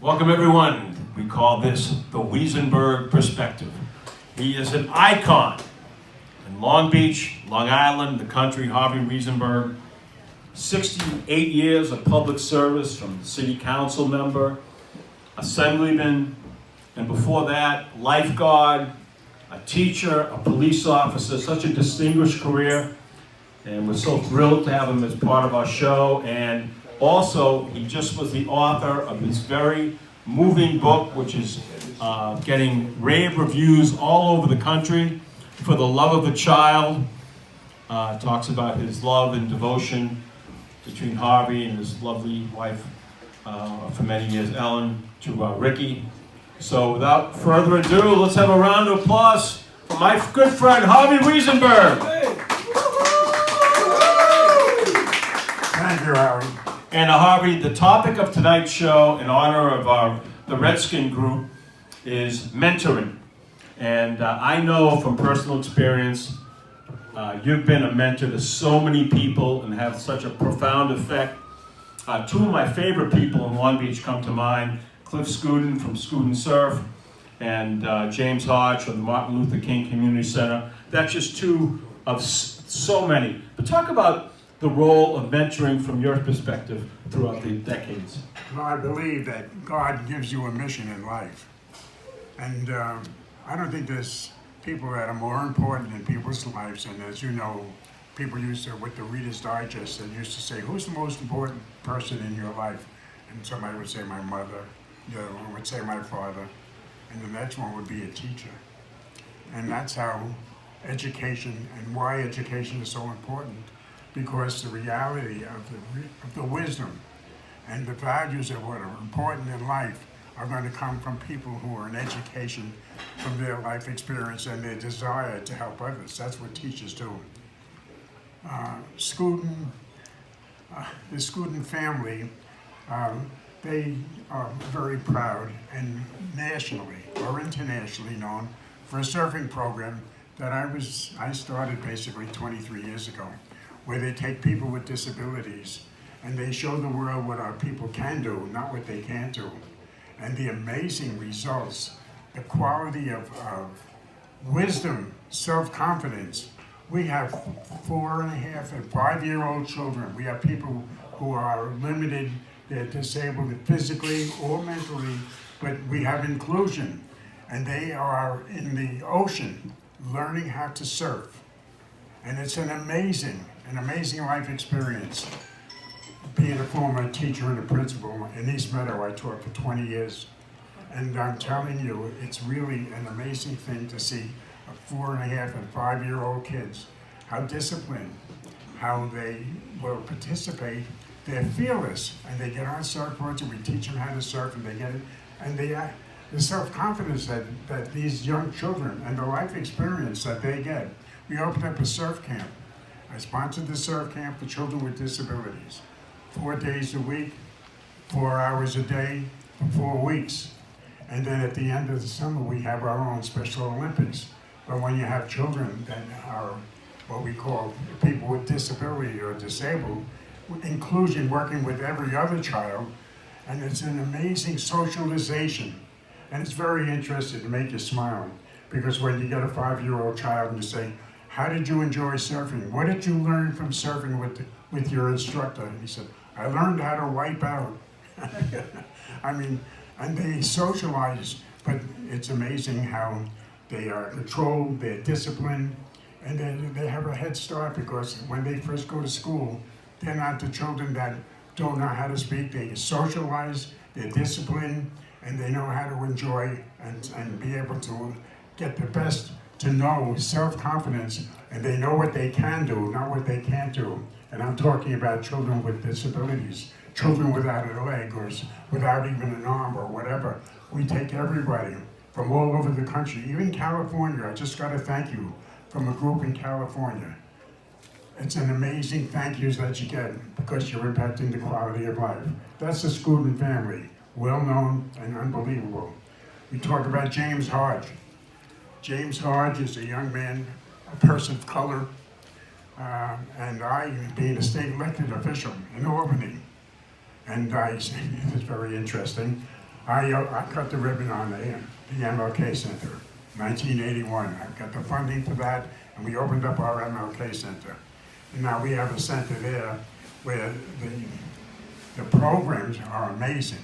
Welcome everyone. We call this the Weisenberg perspective. He is an icon in Long Beach, Long Island, the country. Harvey Weisenberg, 68 years of public service, from city council member, assemblyman, and before that, lifeguard, a teacher, a police officer, such a distinguished career. And we're so thrilled to have him as part of our show. And also, he just was the author of this very moving book, which is getting rave reviews all over the country, For the Love of a Child. Talks about his love and devotion between Harvey and his lovely wife for many years, Ellen, to Ricky. So without further ado, let's have a round of applause for my good friend, Harvey Weisenberg. Thank you, Harvey. And Harvey, the topic of tonight's show, in honor of the Redskin group, is mentoring. And I know from personal experience, you've been a mentor to so many people and have such a profound effect. Two of my favorite people in Long Beach come to mind: Cliff Scuden from Scuden Surf and James Hodge from the Martin Luther King Community Center. That's just two of so many. But talk about the role of mentoring from your perspective throughout the decades. Well, I believe that God gives you a mission in life. And I don't think there's people that are more important in people's lives. And as you know, people used to, with the Reader's Digest, they used to say, who's the most important person in your life? And somebody would say my mother, the other one would say my father, and the next one would be a teacher. And that's how education, and why education is so important, because the reality of the wisdom and the values of what are important in life are going to come from people who are in education, from their life experience and their desire to help others. That's what teachers do. The Scuden family, they are very proud and nationally or internationally known for a surfing program that I started basically 23 years ago, where they take people with disabilities and they show the world what our people can do, not what they can't do. And the amazing results, the quality of wisdom, self-confidence. We have 4.5 and 5-year-old children. We have people who are limited, they're disabled physically or mentally, but we have inclusion. And they are in the ocean learning how to surf. And it's an amazing life experience. Being a former teacher and a principal in East Meadow, I taught for 20 years. And I'm telling you, it's really an amazing thing to see a 4.5 and 5-year-old kids, how disciplined, how they will participate. They're fearless, and they get on surfboards, and we teach them how to surf, and they get it. And the self-confidence that these young children and the life experience that they get. We opened up a surf camp. I sponsored the surf camp for children with disabilities. 4 days a week, 4 hours a day, for 4 weeks. And then at the end of the summer, we have our own Special Olympics. But when you have children that are what we call people with disability or disabled, inclusion, working with every other child, and it's an amazing socialization. And it's very interesting to make you smile, because when you get a 5-year-old child and you say, how did you enjoy surfing? What did you learn from surfing with your instructor? And he said, I learned how to wipe out. I mean, and they socialize, but it's amazing how they are controlled, they're disciplined, and they have a head start, because when they first go to school, they're not the children that don't know how to speak. They socialize, they're disciplined, and they know how to enjoy and be able to get the best to know self-confidence, and they know what they can do, not what they can't do. And I'm talking about children with disabilities, children without a leg or without even an arm or whatever. We take everybody from all over the country, even California. I just got a thank you from a group in California. It's an amazing thank yous that you get because you're impacting the quality of life. That's the Scuden family, well-known and unbelievable. We talk about James Hodge. James Hodge is a young man, a person of color, and I, being a state elected official in Albany, and it's very interesting. I cut the ribbon on the MLK Center, 1981. I got the funding for that, and we opened up our MLK Center. And now we have a center there where the programs are amazing.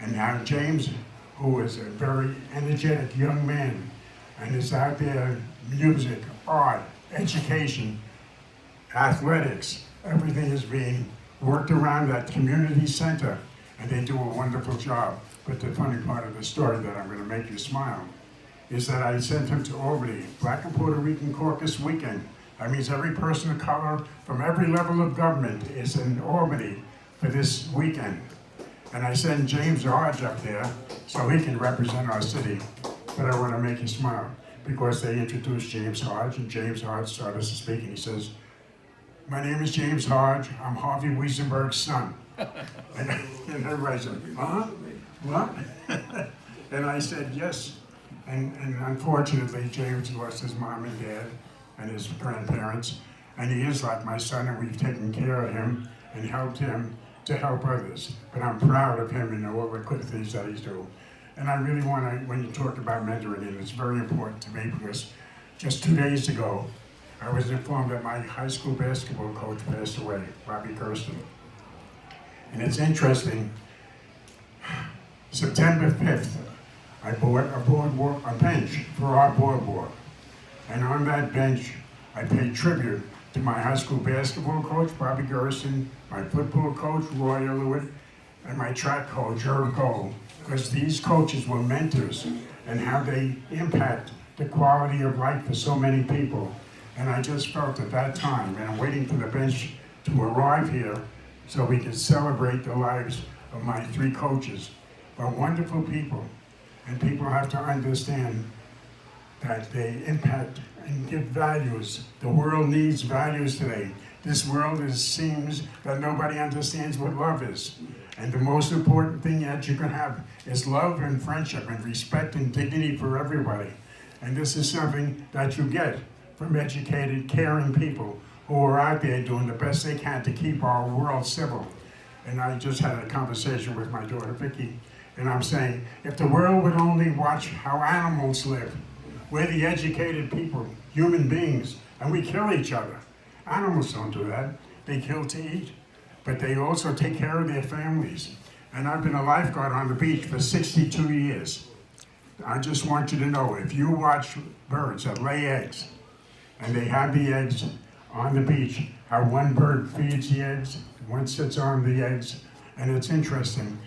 And now James, who is a very energetic young man, and is out there, music, art, education, athletics, everything is being worked around that community center, and they do a wonderful job. But the funny part of the story that I'm gonna make you smile is that I sent him to Albany, Black and Puerto Rican Caucus Weekend. That means every person of color from every level of government is in Albany for this weekend. And I sent James Hodge up there so he can represent our city. But I want to make you smile because they introduced James Hodge, and James Hodge started to speak, and he says, "My name is James Hodge. I'm Harvey Weisenberg's son." And everybody said, "Huh? What?" And I said, "Yes." And unfortunately, James lost his mom and dad and his grandparents, and he is like my son, and we've taken care of him and helped him to help others. But I'm proud of him and all the good things that he's doing. And I really want to, when you talk about mentoring, and it's very important to me because just 2 days ago, I was informed that my high school basketball coach passed away, Bobby Kirsten. And it's interesting, September 5th, I bought a bench for our boardwalk. And on that bench, I paid tribute to my high school basketball coach, Bobby Gerson, my football coach, Roy Illwood, and my track coach, Irv Cole, because these coaches were mentors and how they impact the quality of life for so many people. And I just felt at that time, and I'm waiting for the bench to arrive here so we can celebrate the lives of my 3 coaches. But wonderful people, and people have to understand that they impact and give values. The world needs values today. This world seems that nobody understands what love is. And the most important thing that you can have is love and friendship and respect and dignity for everybody. And this is something that you get from educated, caring people who are out there doing the best they can to keep our world civil. And I just had a conversation with my daughter, Vicki, and I'm saying, if the world would only watch how animals live, we're the educated people, human beings, and we kill each other. Animals don't do that. They kill to eat, but they also take care of their families. And I've been a lifeguard on the beach for 62 years. I just want you to know, if you watch birds that lay eggs, and they have the eggs on the beach, how one bird feeds the eggs, one sits on the eggs, and it's interesting.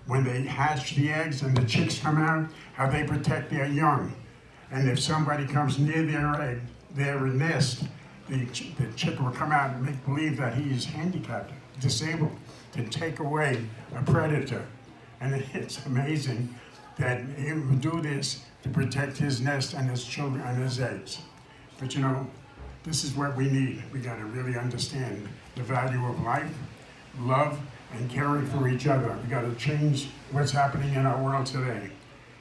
When they hatch the eggs and the chicks come out, how they protect their young. And if somebody comes near their egg, their nest, the chick will come out and make believe that he is handicapped, disabled, to take away a predator. And it's amazing that he would do this to protect his nest and his children and his eggs. But you know, this is what we need. We got to really understand the value of life, love, and caring for each other. We got to change what's happening in our world today.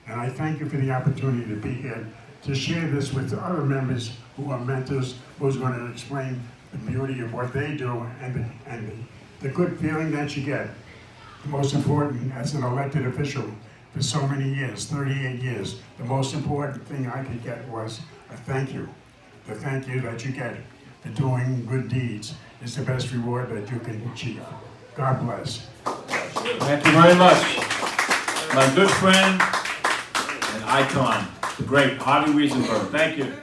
And I thank you for the opportunity to be here to share this with other members who are mentors, who's going to explain the beauty of what they do and the good feeling that you get. The most important, as an elected official for so many years, 38 years, the most important thing I could get was a thank you. The thank you that you get for doing good deeds is the best reward that you can achieve. God bless. Thank you very much. My good friend and icon, the great Harvey Weisenberg. Thank you.